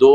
2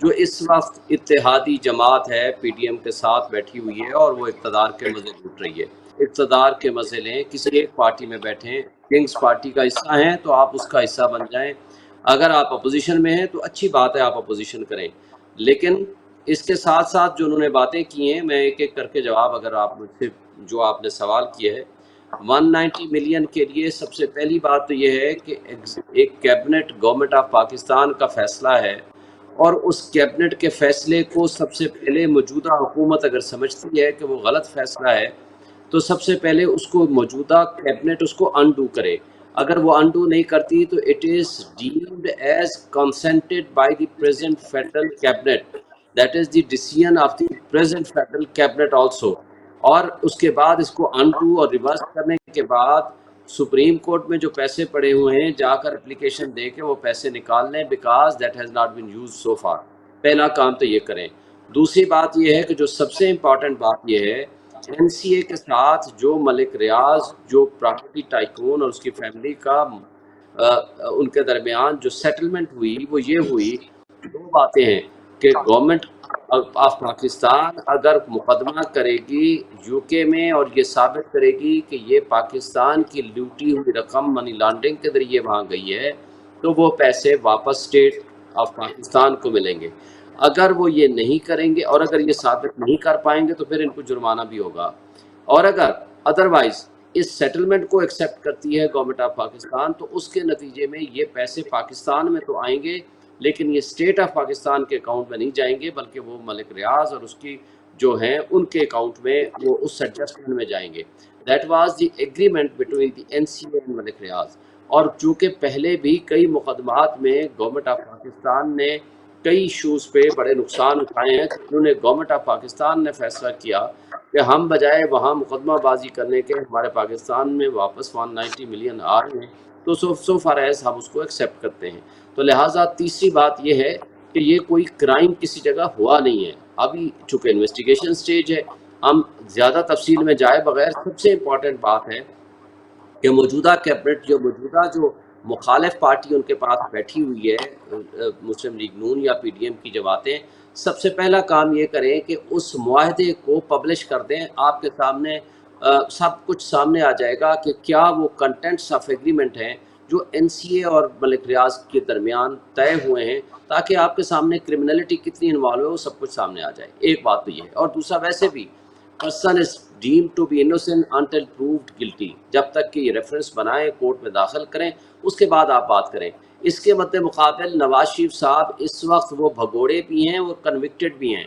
جو اس وقت اتحادی جماعت ہے پی ڈی ایم کے ساتھ بیٹھی ہوئی ہے اور وہ اقتدار کے مزے لوٹ رہی ہے. اقتدار کے مزے لیں، کسی ایک پارٹی میں بیٹھیں، کنگز پارٹی کا حصہ ہیں تو آپ اس کا حصہ بن جائیں. اگر آپ اپوزیشن میں ہیں تو اچھی بات ہے، آپ اپوزیشن کریں، لیکن اس کے ساتھ ساتھ جو انہوں نے باتیں کی ہیں، میں ایک ایک کر کے جواب اگر آپ مجھ سے جو آپ نے سوال کیا ہے. 190 ملین کے لیے سب سے پہلی بات تو یہ ہے کہ ایک کیبنٹ گورنمنٹ آف پاکستان کا فیصلہ ہے، اور اس کیبنٹ کے فیصلے کو سب سے پہلے موجودہ حکومت اگر سمجھتی ہے کہ وہ غلط فیصلہ ہے تو سب سے پہلے اس کو موجودہ کیبنٹ اس کو انڈو کرے. اگر وہ انڈو نہیں کرتی تو it is deemed as consented by the present federal cabinet, that is the decision of the present federal cabinet also. اور اس کے بعد اس کو انڈو اور ریورس کرنے کے بعد سپریم کورٹ میں جو پیسے پڑے ہوئے ہیں جا کر اپلیکیشن دے کے وہ پیسے نکال لیں، because that has not been use so for. پہلا کام تو یہ کریں. دوسری بات یہ ہے کہ جو سب سے امپورٹنٹ بات یہ ہے، این سی اے کے ساتھ جو ملک ریاض جو پراپرٹی ٹائکون اور اس کی فیملی کا ان کے درمیان جو سیٹلمنٹ ہوئی وہ یہ ہوئی. دو باتیں ہیں کہ گورنمنٹ آف پاکستان اگر مقدمہ کرے گی یو کے میں اور یہ ثابت کرے گی کہ یہ پاکستان کی لوٹی ہوئی رقم منی لانڈرنگ کے ذریعے وہاں گئی ہے تو وہ پیسے واپس اسٹیٹ آف پاکستان کو ملیں گے. اگر وہ یہ نہیں کریں گے اور اگر یہ ثابت نہیں کر پائیں گے تو پھر ان کو جرمانہ بھی ہوگا. اور اگر ادروائز اس سیٹلمنٹ کو ایکسیپٹ کرتی ہے گورنمنٹ آف پاکستان تو اس کے نتیجے میں یہ پیسے پاکستان میں تو آئیں گے لیکن یہ اسٹیٹ آف پاکستان کے اکاؤنٹ میں نہیں جائیں گے بلکہ وہ ملک ریاض اور اس کی جو ہیں ان کے اکاؤنٹ میں وہ اس ایڈجسٹمنٹ میں جائیں گے. That was the agreement between the N C A and Malik Riaz. اور چونکہ پہلے بھی کئی مقدمات میں گورنمنٹ آف پاکستان نے کئی ایشوز پہ بڑے نقصان اٹھائے ہیں، انہوں نے گورنمنٹ آف پاکستان نے فیصلہ کیا کہ ہم بجائے وہاں مقدمہ بازی کرنے کے ہمارے پاکستان میں واپس 190 ملین آ رہے ہیں تو سو فار ایز ہم اس کو ایکسیپٹ کرتے ہیں. تو لہٰذا تیسری بات یہ ہے کہ یہ کوئی کرائم کسی جگہ ہوا نہیں ہے. ابھی چونکہ انویسٹیگیشن سٹیج ہے، ہم زیادہ تفصیل میں جائے بغیر سب سے امپورٹنٹ بات ہے کہ موجودہ کیبنٹ جو مخالف پارٹی ان کے پاس بیٹھی ہوئی ہے مسلم لیگ نون یا پی ڈی ایم کی جماعتیں، سب سے پہلا کام یہ کریں کہ اس معاہدے کو پبلش کر دیں. آپ کے سامنے سب کچھ سامنے آ جائے گا کہ کیا وہ کنٹینٹس آف ایگریمنٹ ہیں جو این سی اے اور ملک ریاض کے درمیان طے ہوئے ہیں، تاکہ آپ کے سامنے کرمنلٹی کتنی انوالو ہے وہ سب کچھ سامنے آ جائے. ایک بات تو یہ ہے. اور دوسرا ویسے بھی person is deemed to be innocent until proved guilty, جب تک کہ یہ ریفرنس بنائیں کورٹ میں داخل کریں اس کے بعد آپ بات کریں. اس کے مد مقابل نواز شریف صاحب اس وقت وہ بھگوڑے بھی ہیں اور کنوکٹڈ بھی ہیں.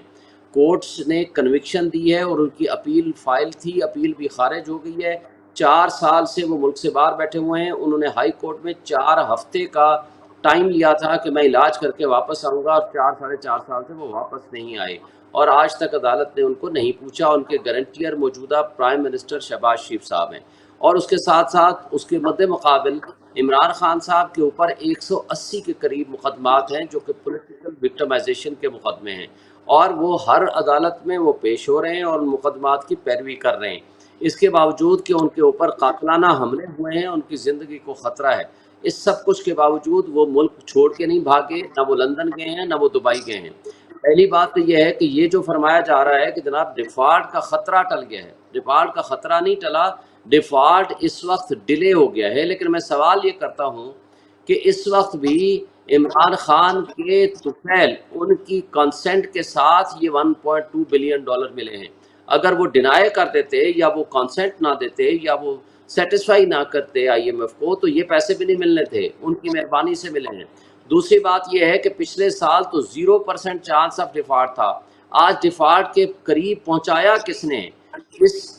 کورٹس نے کنوکشن دی ہے اور ان کی اپیل فائل تھی، اپیل بھی خارج ہو گئی ہے. 4 سال سے وہ ملک سے باہر بیٹھے ہوئے ہیں. انہوں نے ہائی کورٹ میں 4 ہفتے کا ٹائم لیا تھا کہ میں علاج کر کے واپس آؤں گا، اور 4 ساڑھے 4 سال سے وہ واپس نہیں آئے اور آج تک عدالت نے ان کو نہیں پوچھا. ان کے گارنٹیئر موجودہ پرائم منسٹر شہباز شریف صاحب ہیں. اور اس کے ساتھ ساتھ اس کے مد مقابل عمران خان صاحب کے اوپر 180 کے قریب مقدمات ہیں جو کہ پولیٹیکل وکٹمائزیشن کے مقدمے ہیں، اور وہ ہر عدالت میں وہ پیش ہو رہے ہیں اور ان مقدمات کی پیروی کر رہے ہیں. اس کے باوجود کہ ان کے اوپر قاتلانہ حملے ہوئے ہیں، ان کی زندگی کو خطرہ ہے، اس سب کچھ کے باوجود وہ ملک چھوڑ کے نہیں بھاگے، نہ وہ لندن گئے ہیں نہ وہ دبئی گئے ہیں. پہلی بات تو یہ ہے کہ یہ جو فرمایا جا رہا ہے کہ جناب ڈیفالٹ کا خطرہ ٹل گیا ہے، ڈیفالٹ کا خطرہ نہیں ٹلا، ڈیفالٹ اس وقت ڈیلے ہو گیا ہے. لیکن میں سوال یہ کرتا ہوں کہ اس وقت بھی عمران خان کے طفیل ان کی کنسنٹ کے ساتھ یہ 1.2 بلین ڈالر ملے ہیں. اگر وہ ڈینائی کر دیتے یا وہ کنسنٹ نہ دیتے یا وہ سیٹسفائی نہ کرتے آئی ایم ایف کو تو یہ پیسے بھی نہیں ملنے تھے، ان کی مہربانی سے ملے ہیں. دوسری بات یہ ہے کہ پچھلے سال تو 0% چانس آف ڈیفالٹ تھا، آج ڈیفالٹ کے قریب پہنچایا کس نے؟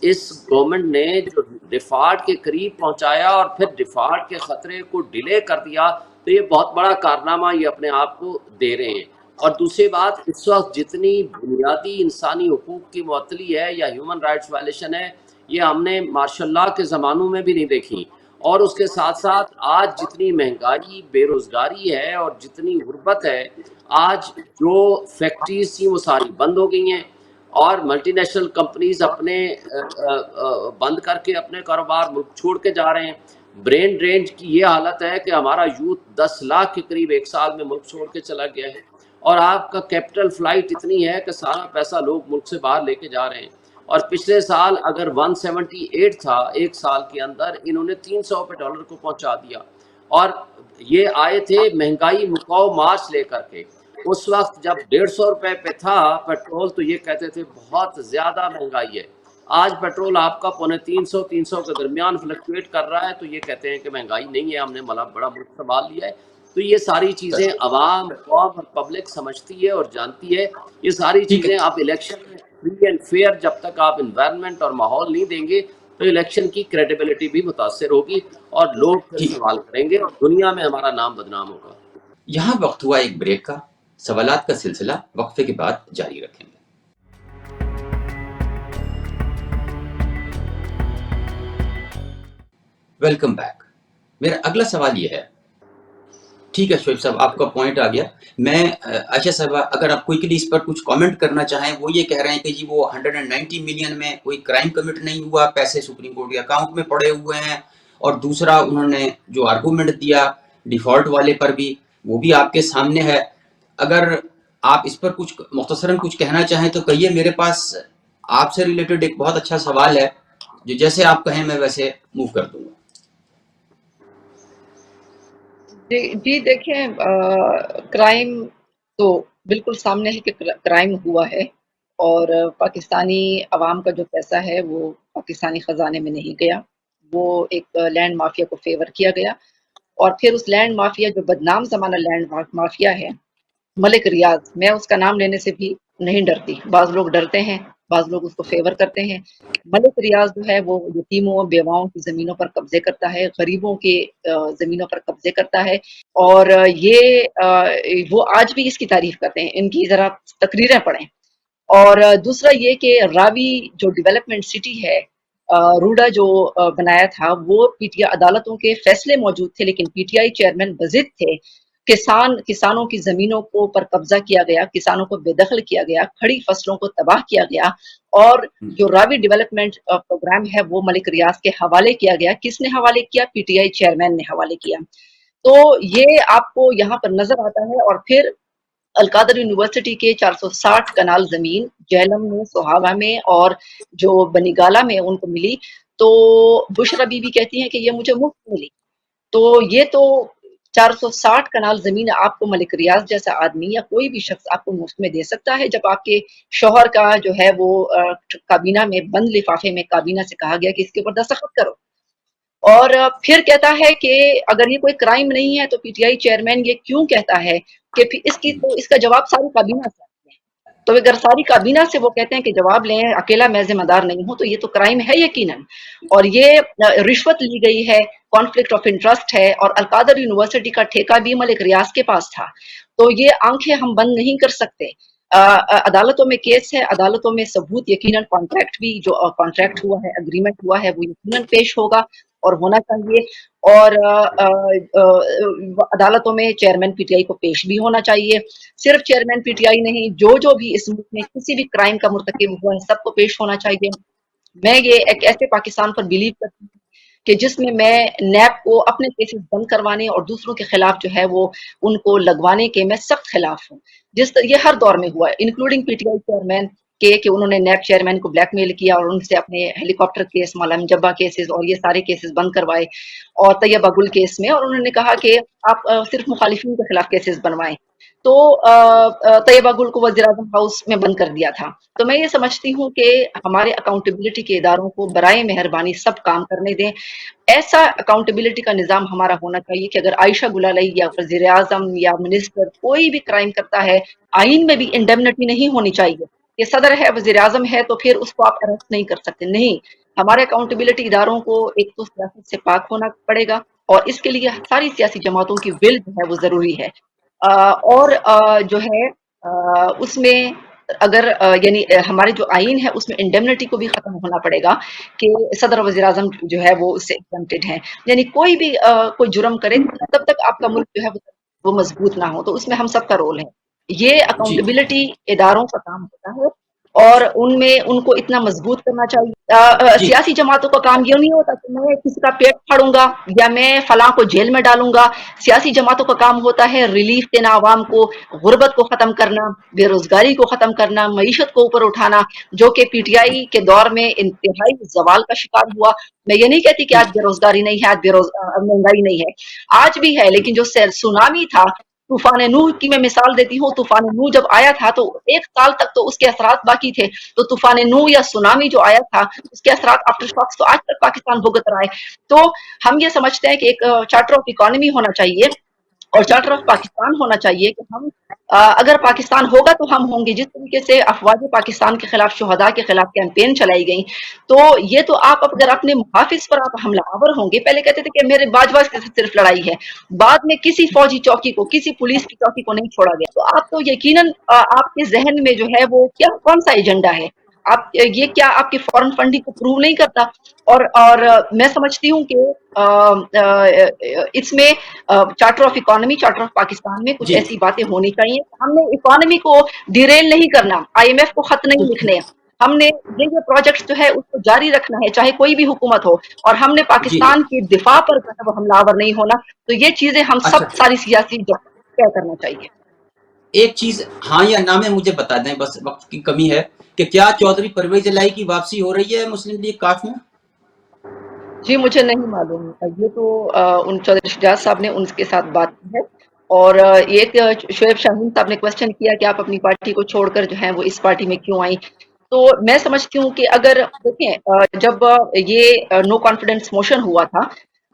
اس گورنمنٹ نے جو ڈیفالٹ کے قریب پہنچایا اور پھر ڈیفالٹ کے خطرے کو ڈیلے کر دیا، تو یہ بہت بڑا کارنامہ یہ اپنے آپ کو دے رہے ہیں. اور دوسری بات، اس وقت جتنی بنیادی انسانی حقوق کی معطلی ہے یا ہیومن رائٹس وائلیشن ہے، یہ ہم نے ماشاء اللہ کے زمانوں میں بھی نہیں دیکھی. اور اس کے ساتھ ساتھ آج جتنی مہنگائی، بے روزگاری ہے اور جتنی غربت ہے، آج جو فیکٹریز تھیں وہ ساری بند ہو گئی ہیں اور ملٹی نیشنل کمپنیز اپنے بند کر کے اپنے کاروبار ملک چھوڑ کے جا رہے ہیں. برین ڈرین کی یہ حالت ہے کہ ہمارا یوتھ 10 لاکھ کے قریب ایک سال میں ملک چھوڑ کے چلا گیا ہے. اور آپ کا کیپٹل فلائٹ اتنی ہے کہ سارا پیسہ لوگ ملک سے باہر لے کے جا رہے ہیں. اور پچھلے سال اگر 178 تھا ایک سال کے اندر، انہوں نے 300 پہ ڈالر کو پہنچا دیا. اور یہ آئے تھے مہنگائی مکاؤ مارچ لے کر کے. اس وقت جب 150 روپے پہ تھا پیٹرول تو یہ کہتے تھے بہت زیادہ مہنگائی ہے. آج پیٹرول آپ کا 350 کے درمیان فلکچویٹ کر رہا ہے تو یہ کہتے ہیں کہ مہنگائی نہیں ہے، ہم نے بڑا ملک سنبھال لیا ہے. تو یہ ساری چیزیں عوام قوم اور پبلک سمجھتی ہے اور جانتی ہے. یہ ساری ٹھیک ہے. چیزیں آپ الیکشن میں فری اینڈ فیئر جب تک آپ انوائرمنٹ اور ماحول نہیں دیں گے تو الیکشن کی کریڈیبلٹی بھی متاثر ہوگی اور لوگ پھر ٹھیک. سوال کریں گے اور دنیا میں ہمارا نام بدنام ہوگا. یہاں وقت ہوا ایک بریک کا. سوالات کا سلسلہ وقفے کے بعد جاری رکھیں گے. Welcome back. میرا اگلا سوال یہ ہے. ٹھیک ہے شعیب صاحب، آپ کا پوائنٹ آ گیا. میں عائشہ صاحبہ اگر آپ کوئکلی اس پر کچھ کامنٹ کرنا چاہیں. وہ یہ کہہ رہے ہیں کہ جی وہ 190 ملین میں کوئی کرائم کمٹ نہیں ہوا، پیسے سپریم کورٹ کے اکاؤنٹ میں پڑے ہوئے ہیں. اور دوسرا انہوں نے جو آرگومنٹ دیا ڈیفالٹ والے پر بھی، وہ بھی آپ کے سامنے ہے. اگر آپ اس پر کچھ مختصراً کچھ کہنا چاہیں تو کہیے. میرے پاس آپ سے ریلیٹڈ ایک بہت اچھا سوال ہے جو جیسے آپ کہیں میں ویسے موو کر دوں گا. جی دیکھیں، کرائم تو بالکل سامنے ہے کہ کرائم ہوا ہے، اور پاکستانی عوام کا جو پیسہ ہے وہ پاکستانی خزانے میں نہیں گیا، وہ ایک لینڈ مافیا کو فیور کیا گیا. اور پھر اس لینڈ مافیا جو بدنام زمانہ لینڈ مافیا ہے ملک ریاض، میں اس کا نام لینے سے بھی نہیں ڈرتی. بعض لوگ ڈرتے ہیں، بعض لوگ اس کو فیور کرتے ہیں. ملک ریاض جو ہے وہ یتیموں بیواؤں کی زمینوں پر قبضے کرتا ہے، غریبوں کے زمینوں پر قبضے کرتا ہے. اور وہ آج بھی اس کی تعریف کرتے ہیں. ان کی ذرا تقریریں پڑھیں. اور دوسرا یہ کہ راوی جو ڈیولپمنٹ سٹی ہے، روڈا جو بنایا تھا، وہ پی ٹی آئی عدالتوں کے فیصلے موجود تھے لیکن پی ٹی آئی چیئرمین بضد تھے. کسانوں کی زمینوں کو پر قبضہ کیا گیا، کسانوں کو بے دخل کیا گیا، کھڑی فصلوں کو تباہ کیا گیا. اور جو راوی ڈیولپمنٹ پروگرام ہے وہ ملک ریاض کے حوالے کیا گیا. کس نے حوالے کیا؟ پی ٹی آئی چیئرمین نے حوالے کیا. تو یہ آپ کو یہاں پر نظر آتا ہے. اور پھر القادر یونیورسٹی کے 460 کنال زمین جہلم میں، سوہاوا میں اور جو بنیگالہ میں ان کو ملی. تو بشرا بی بی کہتی ہیں کہ یہ مجھے مفت ملی. تو یہ تو 460 کنال زمین آپ کو ملک ریاض جیسا آدمی یا کوئی بھی شخص آپ کو مفت میں دے سکتا ہے، جب آپ کے شوہر کا جو ہے وہ کابینہ میں بند لفافے میں کابینہ سے کہا گیا کہ اس کے اوپر دستخط کرو. اور پھر کہتا ہے کہ اگر یہ کوئی کرائم نہیں ہے تو پی ٹی آئی چیئرمین یہ کیوں کہتا ہے کہ اس کا جواب ساری کابینہ سے آتی ہے. تو اگر ساری کابینہ سے وہ کہتے ہیں کہ جواب لیں، اکیلا میں ذمہ دار نہیں ہوں، تو یہ تو کرائم ہے یقیناً. اور یہ رشوت لی گئی ہے، کانفلکٹ آف انٹرسٹ ہے. اور القادر یونیورسٹی کا ٹھیکہ بھی ملک ریاض کے پاس تھا. تو یہ آنکھیں ہم بند نہیں کر سکتے. عدالتوں میں کیس ہے، عدالتوں میں ثبوت یقیناً کانٹریکٹ بھی جو کانٹریکٹ ہوا ہے، اگریمنٹ ہوا ہے، وہ یقیناً پیش ہوگا اور ہونا چاہیے. اور عدالتوں میں چیئرمین پی ٹی آئی کو پیش بھی ہونا چاہیے. صرف چیئرمین پی ٹی آئی نہیں، جو بھی اس ملک میں کسی بھی کرائم کا مرتکب ہوا ہے سب کو پیش ہونا چاہیے. میں یہ ایک ایسے پاکستان پر بلیو کرتی ہوں کہ جس میں نیب کو اپنے کیسز بند کروانے اور دوسروں کے خلاف جو ہے وہ ان کو لگوانے کے میں سخت خلاف ہوں. یہ ہر دور میں ہوا ہے، including P T I chairman کہ انہوں نے نیب چیئرمین کو بلیک میل کیا اور ان سے اپنے ہیلی کاپٹر کیس، مولانا جبا کیسز اور یہ سارے کیسز بند کروائے. اور طیبہ گل کیس میں، اور انہوں نے کہا کہ آپ صرف مخالفین کے خلاف کیسز بنوائیں. تو طیبہ گل کو وزیر اعظم ہاؤس میں بند کر دیا تھا. تو میں یہ سمجھتی ہوں کہ ہمارے اکاؤنٹیبلٹی کے اداروں کو برائے مہربانی سب کام کرنے دیں. ایسا اکاؤنٹیبلٹی کا نظام ہمارا ہونا چاہیے کہ اگر عائشہ گلالئی یا وزیر اعظم یا منسٹر کوئی بھی کرائم کرتا ہے، آئین میں بھی انڈیمنٹی نہیں ہونی چاہیے. یہ صدر ہے، وزیر اعظم ہے، تو پھر اس کو آپ اریسٹ نہیں کر سکتے. نہیں، ہمارے اکاؤنٹیبلٹی اداروں کو ایک تو سیاست سے پاک ہونا پڑے گا، اور اس کے لیے ساری سیاسی جماعتوں کی ول جو ہے وہ ضروری ہے. اور جو ہے اس میں اگر یعنی ہمارے جو آئین ہے اس میں انڈیمنٹی کو بھی ختم ہونا پڑے گا کہ صدر وزیر اعظم جو ہے وہ اس سے ایگزمپٹڈ ہیں. یعنی کوئی بھی کوئی جرم کرے تب تک آپ کا ملک جو ہے وہ مضبوط نہ ہو. تو اس میں ہم سب کا رول ہے. یہ جی اکاؤنٹیبلٹی اداروں کا کام ہوتا ہے. اور ان میں ان کو اتنا مضبوط کرنا چاہیے. جی سیاسی جماعتوں کا کام یہ نہیں ہوتا کہ میں کسی کا پیٹ پھاڑوں گا یا میں فلاں کو جیل میں ڈالوں گا. سیاسی جماعتوں کا کام ہوتا ہے ریلیف دینا عوام کو، غربت کو ختم کرنا، بے روزگاری کو ختم کرنا، معیشت کو اوپر اٹھانا، جو کہ پی ٹی آئی کے دور میں انتہائی زوال کا شکار ہوا. میں یہ نہیں کہتی کہ آج بے روزگاری نہیں ہے، آج مہنگائی نہیں ہے، آج بھی ہے، لیکن جو سونامی تھا، طوفان نوح کی میں مثال دیتی ہوں. طوفان نوح جب آیا تھا تو 1 سال تک تو اس کے اثرات باقی تھے. تو طوفان نوح یا سونامی جو آیا تھا اس کے اثرات آفٹر شاکس تو آج تک پاکستان بھگت رہا ہے. تو ہم یہ سمجھتے ہیں کہ ایک چارٹر آف اکانومی ہونا چاہیے اور چارٹر آف پاکستان ہونا چاہیے کہ ہم اگر پاکستان ہوگا تو ہم ہوں گے. جس طریقے سے افواج پاکستان کے خلاف، شہداء کے خلاف کیمپین چلائی گئی، تو یہ تو آپ اگر اپنے محافظ پر آپ حملہ آور ہوں گے، پہلے کہتے تھے کہ میرے باجواز کے ساتھ صرف لڑائی ہے، بعد میں کسی فوجی چوکی کو، کسی پولیس کی چوکی کو نہیں چھوڑا گیا. تو آپ تو یقیناً آپ کے ذہن میں جو ہے وہ کیا کون سا ایجنڈا ہے؟ آپ یہ کیا آپ کی فورن فنڈنگ کو پروو نہیں کرتا؟ اور میں سمجھتی ہوں کہ اس میں charter of economy, charter of Pakistan میں کچھ جی ایسی باتیں ہونی چاہیے. ہم نے اکانومی کو ڈیریل نہیں کرنا، آئی ایم ایف کو خط نہیں لکھنے، ہم نے یہ پروجیکٹ جو ہے اس کو جاری رکھنا ہے چاہے کوئی بھی حکومت ہو، اور ہم نے جی پاکستان کی دفاع پر جو ہے وہ حملہ آور نہیں ہونا. تو یہ چیزیں ہم اچھا، سب ساری سیاسی طے کرنا چاہیے. ایک چیز ہاں یا نہ میں مجھے بتا دیں، بس وقت کی کمی ہے، کہ کیا چودھری پرویز الہی کی واپسی ہو رہی ہے مسلم لیگ کاف میں؟ جی مجھے نہیں معلوم، یہ تو ان چودھری شجاعت صاحب نے ان کے ساتھ بات کی ہے. اور ایک شعیب شاہین صاحب نے کوشچن کیا کہ آپ اپنی پارٹی کو چھوڑ کر جو ہے وہ اس پارٹی میں کیوں آئیں. تو میں سمجھتی ہوں کہ اگر دیکھیں جب یہ نو کانفیڈنس موشن ہوا تھا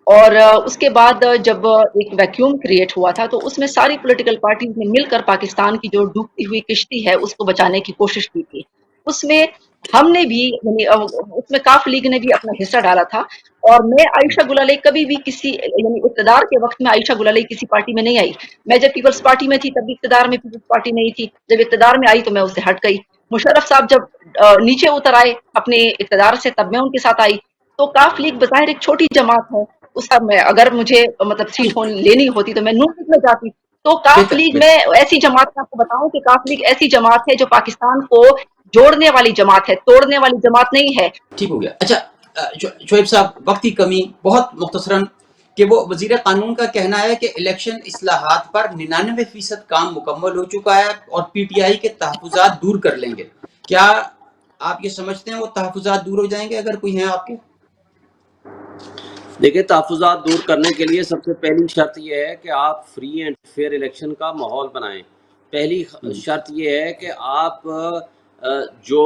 اور اس کے بعد جب ایک ویکیوم کریٹ ہوا تھا، تو اس میں ساری پولیٹیکل پارٹیز نے مل کر پاکستان کی جو ڈوبتی ہوئی کشتی ہے اس کو بچانے کی کوشش کی تھی. اس میں ہم نے بھی یعنی اس میں کاف لیگ نے بھی اپنا حصہ ڈالا تھا. اور میں عائشہ گل علیہ کبھی بھی کسی یعنی اقتدار کے وقت میں عائشہ گل علیہ کسی پارٹی میں نہیں آئی. میں جب پیپلز پارٹی میں تھی تب بھی اقتدار میں پیپلز پارٹی نہیں تھی، جب اقتدار میں آئی تو میں اس سے ہٹ گئی. مشرف صاحب جب نیچے اتر آئے اپنے اقتدار سے تب میں ان کے ساتھ آئی. تو کاف لیگ بظاہر ایک چھوٹی جماعت ہے، اس کا میں اگر مجھے مطلب سیٹ لینی ہوتی تو میں نون لیگ میں جاتی. تو کاف بہتر لیگ میں بہتر، ایسی جماعت میں آپ کو بتاؤں کہ کاف لیگ ایسی جماعت ہے جو پاکستان کو جوڑنے والی جماعت ہے، توڑنے والی جماعت نہیں ہے. ٹھیک ہو گیا. اچھا شعیب صاحب، وقت کی کمی، بہت مختصراً، کہ وہ وزیر قانون کا کہنا ہے کہ الیکشن اصلاحات پر 99% کام مکمل ہو چکا ہے اور پی ٹی آئی کے تحفظات دور کر لیں گے. کیا آپ یہ سمجھتے ہیں وہ تحفظات دور ہو جائیں گے اگر کوئی ہیں آپ کے؟ دیکھیں، تحفظات دور کرنے کے لیے سب سے پہلی شرط یہ ہے کہ آپ فری اینڈ فیئر الیکشن کا ماحول بنائیں. پہلی شرط یہ ہے کہ آپ جو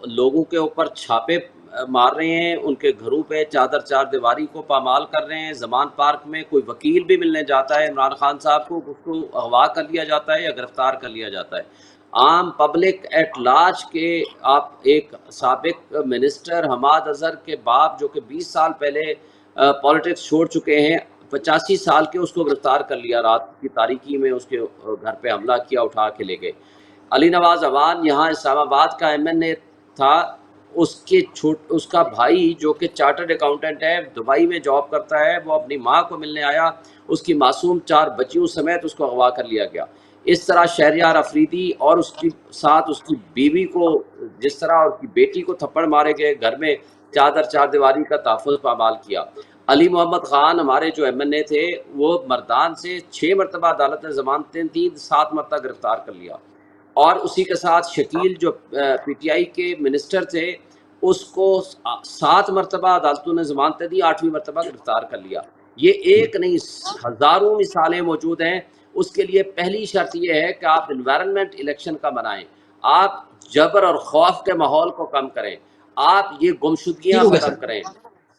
لوگوں کے اوپر چھاپے مار رہے ہیں، ان کے گھروں پہ چار دیواری کو پامال کر رہے ہیں. زمان پارک میں کوئی وکیل بھی ملنے جاتا ہے عمران خان صاحب کو، اس کو اغوا کر لیا جاتا ہے یا گرفتار کر لیا جاتا ہے. عام پبلک ایٹ لارج کے آپ ایک سابق منسٹر حماد اظہر کے باپ جو کہ 20 سال پہلے پالیٹکس چھوڑ چکے ہیں، 85 سال کے، اس کو گرفتار کر لیا، رات کی تاریکی میں اس کے گھر پہ حملہ کیا، اٹھا کے لے گئے. علی نواز اعوان یہاں اسلام آباد کا ایم این اے تھا، اس کا بھائی جو کہ چارٹرڈ اکاؤنٹنٹ ہے، دبئی میں جاب کرتا ہے، وہ اپنی ماں کو ملنے آیا، اس کی معصوم 4 بچیوں سمیت اس کو اغوا کر لیا گیا. اس طرح شہریار افریدی اور اس کی ساتھ اس کی بیوی کو جس طرح اس کی بیٹی کو تھپڑ مارے گئے، گھر میں چار دیواری کا تحفظ پامال کیا. علی محمد خان ہمارے جو ایم این اے تھے، وہ مردان سے 6 مرتبہ عدالت نے ضمانتیں دی، 7 مرتبہ گرفتار کر لیا. اور اسی کے ساتھ شکیل جو پی ٹی آئی کے منسٹر تھے، اس کو 7 مرتبہ عدالتوں نے ضمانتیں دی، 8ویں مرتبہ گرفتار کر لیا. یہ ایک نہیں، ہزاروں مثالیں موجود ہیں. اس کے لیے پہلی شرط یہ ہے کہ آپ انوائرمنٹ الیکشن کا بنائیں، آپ جبر اور خوف کے ماحول کو کم کریں، آپ یہ ٹھیک گمشدگیاں ہو گیا ختم سر، کریں.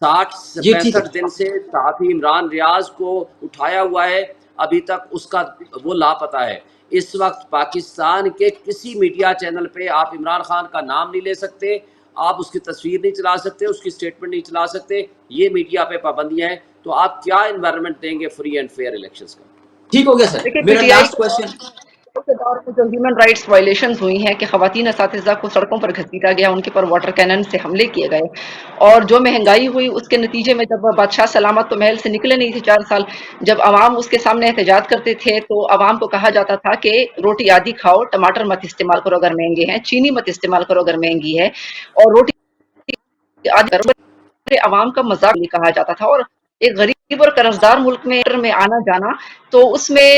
60 یہ ٹھیک ہے. 65 دن سے صحافی عمران ریاض کو اٹھایا ہوا ہے، ابھی تک اس کا وہ لاپتہ ہے. اس وقت پاکستان کے کسی میڈیا چینل پہ آپ عمران خان کا نام نہیں لے سکتے، آپ اس کی تصویر نہیں چلا سکتے، اس کی سٹیٹمنٹ نہیں چلا سکتے. یہ میڈیا پہ پابندیاں ہیں. تو آپ کیا انوائرمنٹ دیں گے فری اینڈ فیئر الیکشنز کا؟ ٹھیک ہو گیا سر. دیکھیں پی میرا ٹی آئی لاسٹ کوشچن، کے دور میں جو ہیومن رائٹس وائلیشنز ہوئی ہیں کہ خواتین اساتذہ کو سڑکوں پر گھسیٹا گیا، ان کے پر واٹر کینن سے حملے کیے گئے، اور جو مہنگائی ہوئی اس کے نتیجے میں جب بادشاہ سلامت تو محل سے نکلے نہیں تھے 4 سال، جب عوام اس کے سامنے احتجاج کرتے تھے تو عوام کو کہا جاتا تھا کہ روٹی آدھی کھاؤ، ٹماٹر مت استعمال کرو اگر مہنگے ہیں، چینی مت استعمال کرو اگر مہنگی ہے، اور روٹی آدھی عوام کا مذاق نہیں کہا جاتا تھا۔ اور ایک غریب اور قرضدار ملک میں آنا جانا، تو اس میں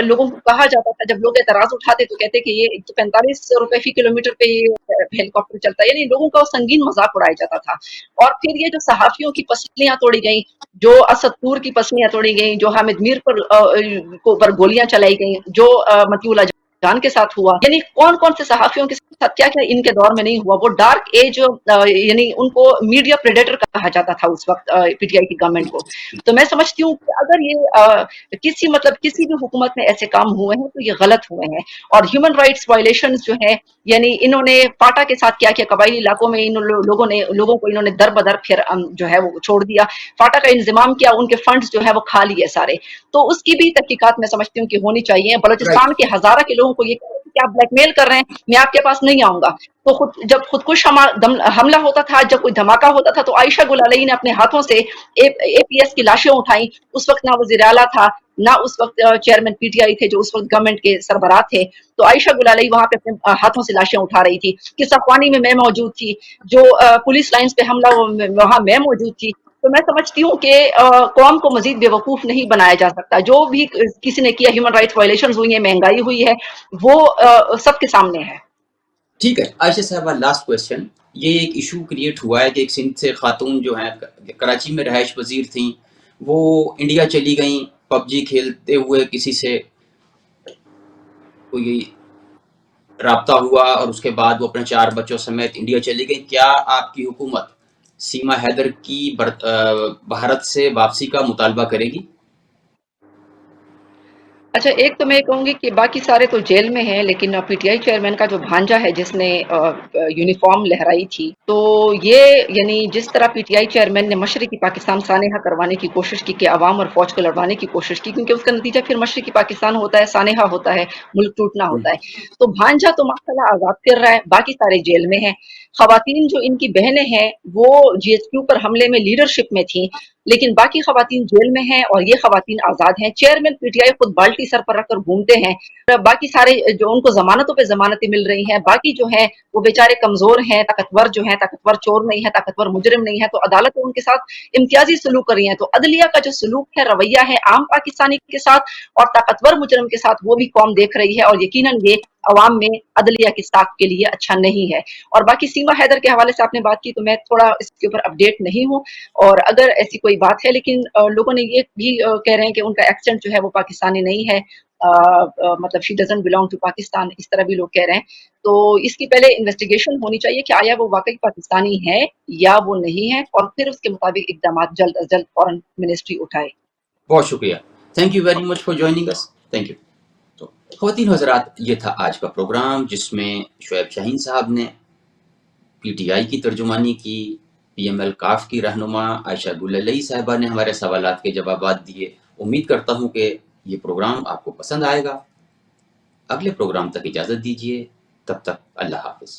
لوگوں کو کہا جاتا تھا، جب لوگ اعتراض اٹھاتے تو کہتے کہ یہ 45 روپے فی کلومیٹر پہ یہ ہیلی کاپٹر چلتا ہے، یعنی لوگوں کا سنگین مذاق اڑایا جاتا تھا۔ اور پھر یہ جو صحافیوں کی پسلیاں توڑی گئیں، جو اسد پور کی پسلیاں توڑی گئیں، جو حامد میر پر گولیاں چلائی گئیں، جو مطیع اللہ جان کے ساتھ ہوا، یعنی کون کون سے صحافیوں کے ساتھ کیا کیا ان کے دور میں نہیں ہوا۔ وہ ڈارک ایج، یعنی ان کو میڈیا پریڈیٹر کہا جاتا تھا اس وقت پی ٹی آئی کی گورنمنٹ کو۔ تو میں سمجھتی ہوں کہ اگر یہ کسی بھی حکومت میں ایسے کام ہوئے ہیں تو یہ غلط ہوئے ہیں۔ اور ہیومن رائٹس وائلیشنز جو ہیں، یعنی انہوں نے فاٹا کے ساتھ کیا کیا، قبائلی علاقوں میں لوگوں کو انہوں نے در بدر پھر جو ہے وہ چھوڑ دیا، فاٹا کا انضمام کیا، ان کے فنڈز جو ہے وہ کھا لیے سارے۔ تو اس کی بھی تحقیقات میں سمجھتی ہوں کہ ہونی چاہیے۔ رائٹ، بلوچستان کے ہزارہ کے لوگوں کو یہ کہا کہ آپ بلیک میل کر رہے ہیں، میں آپ کے پاس نہیں آؤں گا۔ تو جب خودکش حملہ ہوتا تھا، جب کوئی دھماکہ ہوتا تھا، تو عائشہ گل علیہ نے اپنے ہاتھوں سے اے پی ایس کی لاشیں اٹھائیں۔ اس وقت نہ وزیر اعلیٰ تھا، نہ اس وقت چیئرمین پی ٹی آئی تھے جو اس وقت گورنمنٹ کے سربراہ تھے، تو عائشہ گل علیہ وہاں پہ اپنے ہاتھوں سے لاشیں اٹھا رہی تھی۔ قصہ خوانی میں موجود تھی، جو پولیس لائنز پہ حملہ وہاں میں موجود تھی۔ تو میں سمجھتی ہوں کہ قوم کو مزید بے وقوف نہیں بنایا جا سکتا۔ جو بھی کسی نے کیا، ہیومن رائٹس وائلیشنز ہوئی ہیں، مہنگائی ہوئی ہے، وہ سب کے سامنے ہے۔ ٹھیک ہے عائشہ صاحبہ، لاسٹ کویشچن۔ یہ ایک ایشو کریٹ ہوا ہے کہ ایک سندھ سے خاتون جو ہیں کراچی میں رہائش پذیر تھیں، وہ انڈیا چلی گئیں، پب جی کھیلتے ہوئے کسی سے کوئی رابطہ ہوا اور اس کے بعد وہ اپنے 4 بچوں سمیت انڈیا چلی گئی۔ کیا آپ کی حکومت سیما حیدر کی بھارت سے واپسی کا مطالبہ کرے گی؟ اچھا، ایک تو میں کہوں گی کہ باقی سارے تو جیل میں ہیں، لیکن پی ٹی آئی چیئرمین کا جو بھانجا ہے جس نے یونیفارم لہرائی تھی، تو یہ یعنی جس طرح پی ٹی آئی چیئرمین نے مشرقی پاکستان سانحہ کروانے کی کوشش کی کہ عوام اور فوج کو لڑوانے کی کوشش کی، کیونکہ اس کا نتیجہ پھر مشرقی پاکستان ہوتا ہے، سانحہ ہوتا ہے، ملک ٹوٹنا ہوتا ہے۔ تو بھانجا تو ماشاءاللہ آزاد کر رہا ہے، باقی سارے جیل میں ہیں۔ خواتین جو ان کی بہنیں ہیں وہ جی ایس کیو پر حملے میں لیڈرشپ میں تھیں، لیکن باقی خواتین جیل میں ہیں اور یہ خواتین آزاد ہیں۔ چیئرمین پی ٹی آئی خود بالٹی سر پر رکھ کر گھومتے ہیں، باقی سارے جو ان کو ضمانتوں پہ ضمانتیں مل رہی ہیں، باقی جو ہیں وہ بیچارے کمزور ہیں، طاقتور جو ہیں، طاقتور چور نہیں ہے، طاقتور مجرم نہیں ہے، تو عدالتیں ان کے ساتھ امتیازی سلوک کر رہی ہیں۔ تو عدلیہ کا جو سلوک ہے، رویہ ہے عام پاکستانی کے ساتھ اور طاقتور مجرم کے ساتھ، وہ بھی قوم دیکھ رہی ہے، اور یقیناً یہ عوام میں عدلیہ کی ساکھ کے لیے اچھا نہیں ہے۔ اور باقی سیما حیدر کے حوالے سے آپ نے بات کی، تو میں تھوڑا اس کے اوپر اپڈیٹ نہیں ہوں، اور اگر ایسی کوئی بات ہے، لیکن لوگوں نے یہ بھی کہہ رہے ہیں کہ ان کا ایکسنٹ جو ہے وہ پاکستانی نہیں ہے، مطلب she doesn't belong to Pakistan, اس طرح بھی لوگ کہہ رہے ہیں۔ تو اس کی پہلے انویسٹیگیشن ہونی چاہیے کہ آیا وہ واقعی پاکستانی ہے یا وہ نہیں ہے، اور پھر اس کے مطابق اقدامات جلد از جلد فورن منسٹری اٹھائے۔ بہت شکریہ، thank you very much for joining اس، تھینک یو۔ تو خواتین حضرات، یہ تھا آج کا پروگرام جس میں شعیب شاہین صاحب نے پی ٹی آئی کی ترجمانی کی، پی ایم ایل کاف کی رہنما عائشہ گل علیہ صاحبہ نے ہمارے سوالات کے جوابات دیے۔ امید کرتا ہوں کہ یہ پروگرام آپ کو پسند آئے گا۔ اگلے پروگرام تک اجازت دیجیے، تب تک اللہ حافظ۔